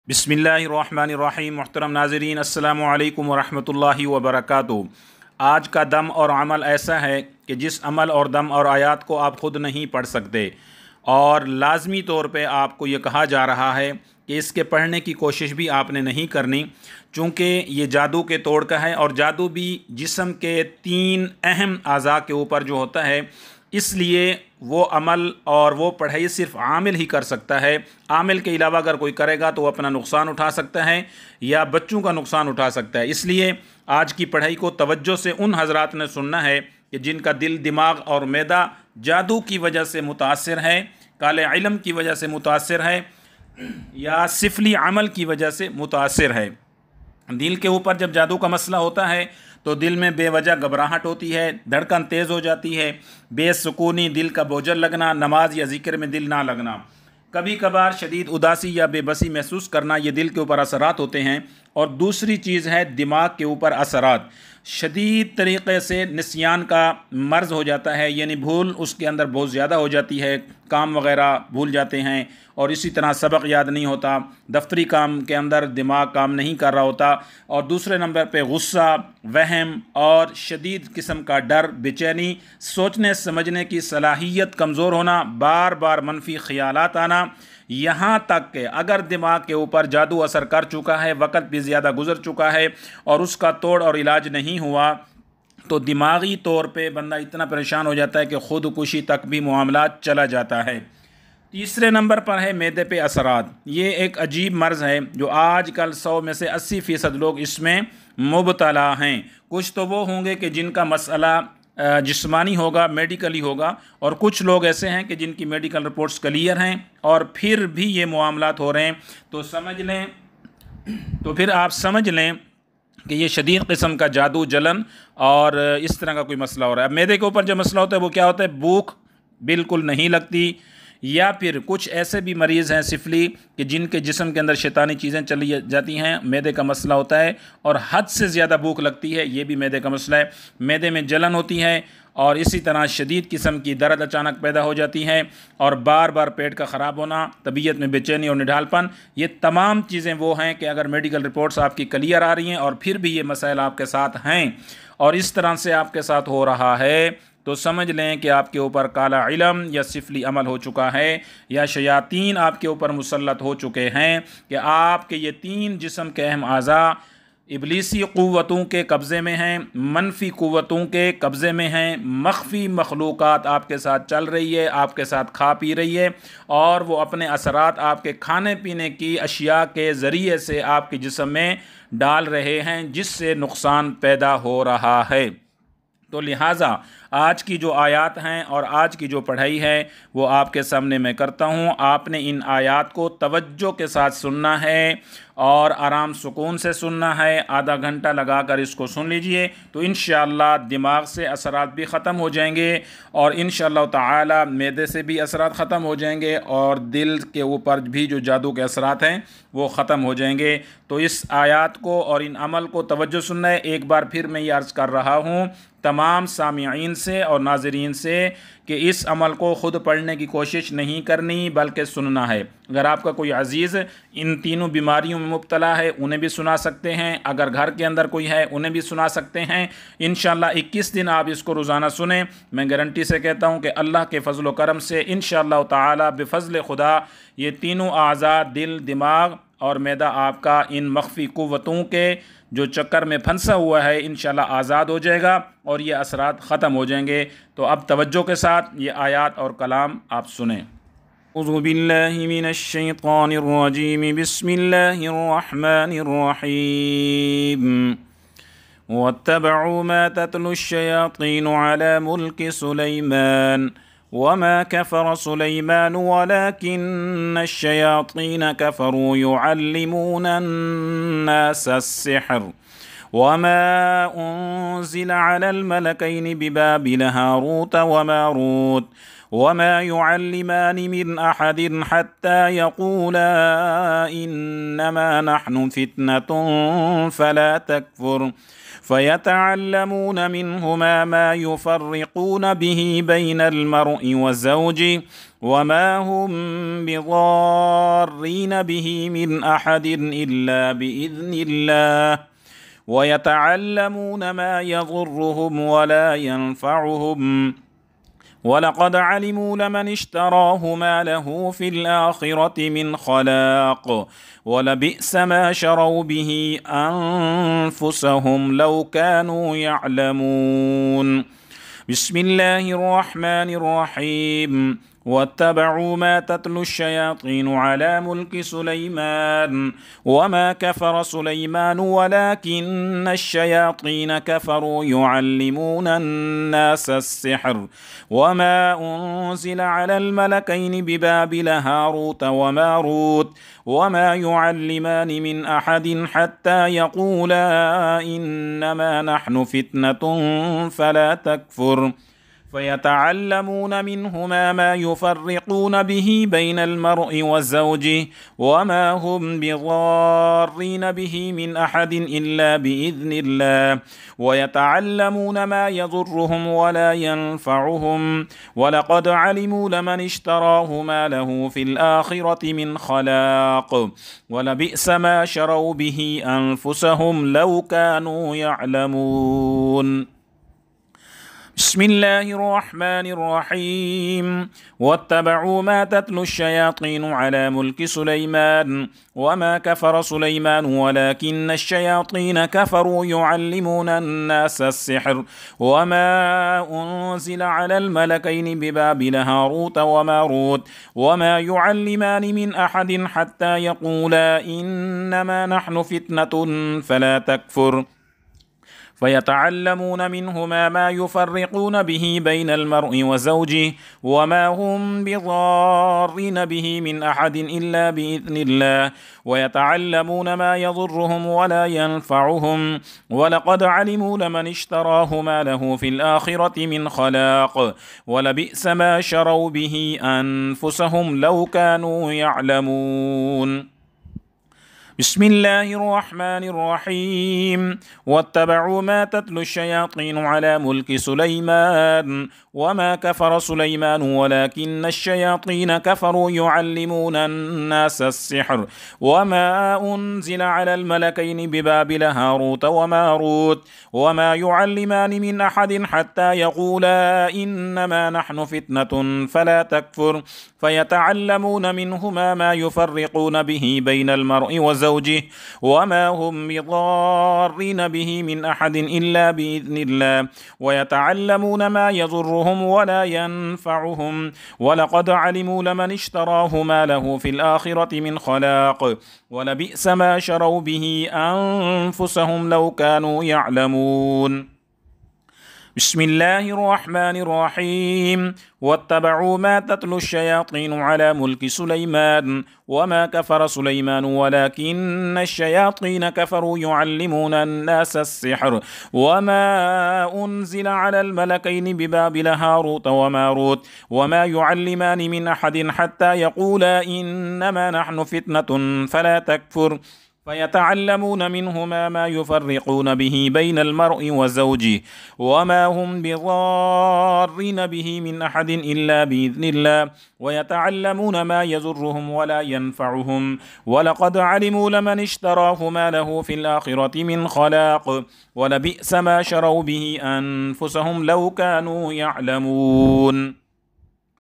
बिस्मिल्लाहिर्रहमानिर्रहीम। मुहतरम नाज़रीन, अस्सलामु अलैकुम वरहमतुल्लाहि वबरकातुहू। आज का दम और अमल ऐसा है कि जिस अमल और दम और आयात को आप ख़ुद नहीं पढ़ सकते, और लाजमी तौर पे आपको ये कहा जा रहा है कि इसके पढ़ने की कोशिश भी आपने नहीं करनी, चूँकि ये जादू के तोड़ का है और जादू भी जिस्म के 3 अहम अज़ा के ऊपर जो होता है, इसलिए वो अमल और वो पढ़ाई सिर्फ आमिल ही कर सकता है। आमिल के अलावा अगर कोई करेगा तो वो अपना नुकसान उठा सकता है या बच्चों का नुकसान उठा सकता है। इसलिए आज की पढ़ाई को तवज्जो से उन हजरात ने सुनना है कि जिनका दिल, दिमाग और मैदा जादू की वजह से मुतासिर है, काले इल्म की वजह से मुतासिर है या सिफली अमल की वजह से मुतासिर है। दिल के ऊपर जब जादू का मसला होता है तो दिल में बेवजह घबराहट होती है, धड़कन तेज़ हो जाती है, बेसुकूनी, दिल का बोझल लगना, नमाज या ज़िक्र में दिल ना लगना, कभी कभार शदीद उदासी या बेबसी महसूस करना, ये दिल के ऊपर असरात होते हैं। और दूसरी चीज़ है दिमाग के ऊपर असरात। शदीद तरीक़े से निस्यान का मर्ज़ हो जाता है, यानी भूल उसके अंदर बहुत ज़्यादा हो जाती है, काम वगैरह भूल जाते हैं और इसी तरह सबक याद नहीं होता, दफ्तरी काम के अंदर दिमाग काम नहीं कर रहा होता। और दूसरे नंबर पे गुस्सा, वहम और शदीद किस्म का डर, बेचैनी, सोचने समझने की सलाहियत कमज़ोर होना, बार बार मनफी ख़यालात आना, यहाँ तक कि अगर दिमाग के ऊपर जादू असर कर चुका है, वक़्त भी ज़्यादा गुजर चुका है और उसका तोड़ और इलाज नहीं हुआ, तो दिमागी तौर पे बंदा इतना परेशान हो जाता है कि ख़ुदकुशी तक भी मामला चला जाता है। तीसरे नंबर पर है मैदे पे असरात। ये एक अजीब मर्ज़ है जो आजकल 100 में से 80% लोग इसमें मुबतला हैं। कुछ तो वो होंगे कि जिनका मसला जिस्मानी होगा, मेडिकली होगा, और कुछ लोग ऐसे हैं कि जिनकी मेडिकल रिपोर्ट्स क्लियर हैं और फिर भी ये मामलात हो रहे हैं। तो फिर आप समझ लें कि ये शदीद किस्म का जादू, जलन और इस तरह का कोई मसला हो रहा है। अब मैदे के ऊपर जो मसला होता है वो क्या होता है, भूख बिल्कुल नहीं लगती, या फिर कुछ ऐसे भी मरीज़ हैं सिफली कि जिनके जिस्म के अंदर शैतानी चीज़ें चली जाती हैं, मैदे का मसला होता है और हद से ज़्यादा भूख लगती है, ये भी मैदे का मसला है। मैदे में जलन होती है और इसी तरह शदीद किस्म की दर्द अचानक पैदा हो जाती है और बार बार पेट का ख़राब होना, तबीयत में बेचैनी और निढालपन, ये तमाम चीज़ें वो हैं कि अगर मेडिकल रिपोर्ट्स आपकी क्लियर आ रही हैं और फिर भी ये मसाइल आपके साथ हैं और इस तरह से आपके साथ हो रहा है, तो समझ लें कि आपके ऊपर काला इल्म या सिफली अमल हो चुका है या शयातीन आपके ऊपर मुसल्लत हो चुके हैं कि आपके ये 3 जिस्म के अहम आज़ा इबलीसी क़ुव्वतों के कब्ज़े में हैं, मनफी क़ुव्वतों के कब्ज़े में हैं, मख्फ़ी मखलूक़ात आपके साथ चल रही है, आपके साथ खा पी रही है और वो अपने असरात आपके खाने पीने की अशिया के ज़रिए से आपके जिस्म में डाल रहे हैं, जिससे नुकसान पैदा हो रहा है। तो लिहाजा आज की जो आयात हैं और आज की जो पढ़ाई है वो आपके सामने मैं करता हूँ। आपने इन आयात को तवज्जो के साथ सुनना है और आराम सुकून से सुनना है। आधा घंटा लगाकर इसको सुन लीजिए तो इंशाअल्लाह दिमाग से असरात भी ख़त्म हो जाएंगे और इंशाअल्लाह ताला मैदे से भी असरात ख़त्म हो जाएंगे और दिल के ऊपर भी जो जादू के असरात हैं वो ख़त्म हो जाएंगे। तो इस आयात को और इन अमल को तवज्जो सुनना है। एक बार फिर मैं ये अर्ज़ कर रहा हूँ तमाम सामिईन से और नाज़रीन से कि इस अमल को ख़ुद पढ़ने की कोशिश नहीं करनी बल्कि सुनना है। अगर आपका कोई अज़ीज़ इन तीनों बीमारियों में मुब्तला है उन्हें भी सुना सकते हैं, अगर घर के अंदर कोई है उन्हें भी सुना सकते हैं। इंशाअल्लाह 21 दिन आप इसको रोज़ाना सुने। मैं गारंटी से कहता हूँ कि अल्लाह के फ़ज़ल व करम से इंशाअल्लाह ताला बिफ़ज़्ल खुदा ये तीनों आज़ा, दिल, दिमाग और मैदा आपका इन मख्फ़ी क़ुव्वतों के जो चक्कर में फंसा हुआ है इंशाअल्लाह आज़ाद हो जाएगा और ये असरात ख़त्म हो जाएंगे। तो अब तवज्जो के साथ ये आयात और कलाम आप सुनें। औज़ु बिल्लाहि मिनश शैतानिर रजीम, बिस्मिल्लाहिर रहमानिर रहीम। वत्तबअू मा तत्लुश शयातीनु अला मुल्कि सुलैमान वमा कफ़र सुलैमान वलाकिन्न शयातीन कफ़रू युअल्लिमूना अन्नास अस्सिह्र वमा उन्ज़िल अलल मलकैनि बिबाबिल हारूत व मारूत وما يعلمان من أحد حتى يقولا إنما نحن فتنة فلا تكفر فيتعلمون منهما ما يفرقون به بين المرء وزوجه وما هم بضارين به من أحد إلا بإذن الله ويتعلمون ما يضرهم ولا ينفعهم ولقد علموا لمن اشتراه ما له في الآخرة من خلاق ولبئس ما شروا به أنفسهم لو كانوا يعلمون. بسم الله الرحمن الرحيم. واتبعوا ما تتلو الشياطين على ملك سليمان وما كفر سليمان ولكن الشياطين كفروا يعلمون الناس السحر وما أنزل على الملكين ببابل هاروت وماروت وما يعلمان من أحد حتى يقولا إنما نحن فتنة فلا تكفر فيتعلمون منهما ما يفرقون به بين المرء وزوجه وما هم بضارين به من أحد إلا بإذن الله ويتعلمون ما يضرهم ولا ينفعهم ولقد علموا لمن اشتراه ما له في الآخرة من خلاق ولبئس ما شروا به أنفسهم لو كانوا يعلمون. بسم الله الرحمن الرحيم. واتبعوا ما تتلو الشياطين على ملك سليمان وما كفر سليمان ولكن الشياطين كفروا يعلمون الناس السحر وما أنزل على الملكين ببابل هاروت وماروت وما يعلمان من أحد حتى يقولا إنما نحن فتنة فلا تكفر فيتعلمون منهما ما يفرقون به بين المرء وزوجه وما هم بضارين به من أحد إلا بإذن الله ويتعلمون ما يضرهم ولا ينفعهم ولقد علموا لمن اشتراه ما له في الآخرة من خلاق ولبئس ما شروا به أنفسهم لو كانوا يعلمون. بسم الله الرحمن الرحيم. واتبعوا ما تتلو الشياطين على ملك سليمان وما كفر سليمان ولكن الشياطين كفروا يعلمون الناس السحر وما أنزل على الملكين ببابل هاروت وماروت وما يعلمان من أحد حتى يقولا إنما نحن فتنة فلا تكفر فيتعلمون منهما ما يفرقون به بين المرء وزوجه وما هم بضارين به من أحد إلا بإذن الله ويتعلمون ما يضرهم ولا ينفعهم ولقد علموا لمن اشتراه ما له في الآخرة من خلاق ولبئس ما شروا به أنفسهم لو كانوا يعلمون. بسم الله الرحمن الرحيم. واتبعوا ما تتلو الشياطين على ملك سليمان وما كفر سليمان ولكن الشياطين كفروا يعلمون الناس السحر وما أنزل على الملكين ببابل هاروت وماروت وما يعلمان من أحد حتى يقولا إنما نحن فتنة فلا تكفر فيتعلمون منهما ما يفرقون به بين المرء وزوجه وما هم بضارين به من أحد إلا بإذن الله ويتعلمون ما يضرهم ولا ينفعهم ولقد علموا لمن اشتراه ما له في الآخرة من خلاق ولبئس ما شروا به أنفسهم لو كانوا يعلمون.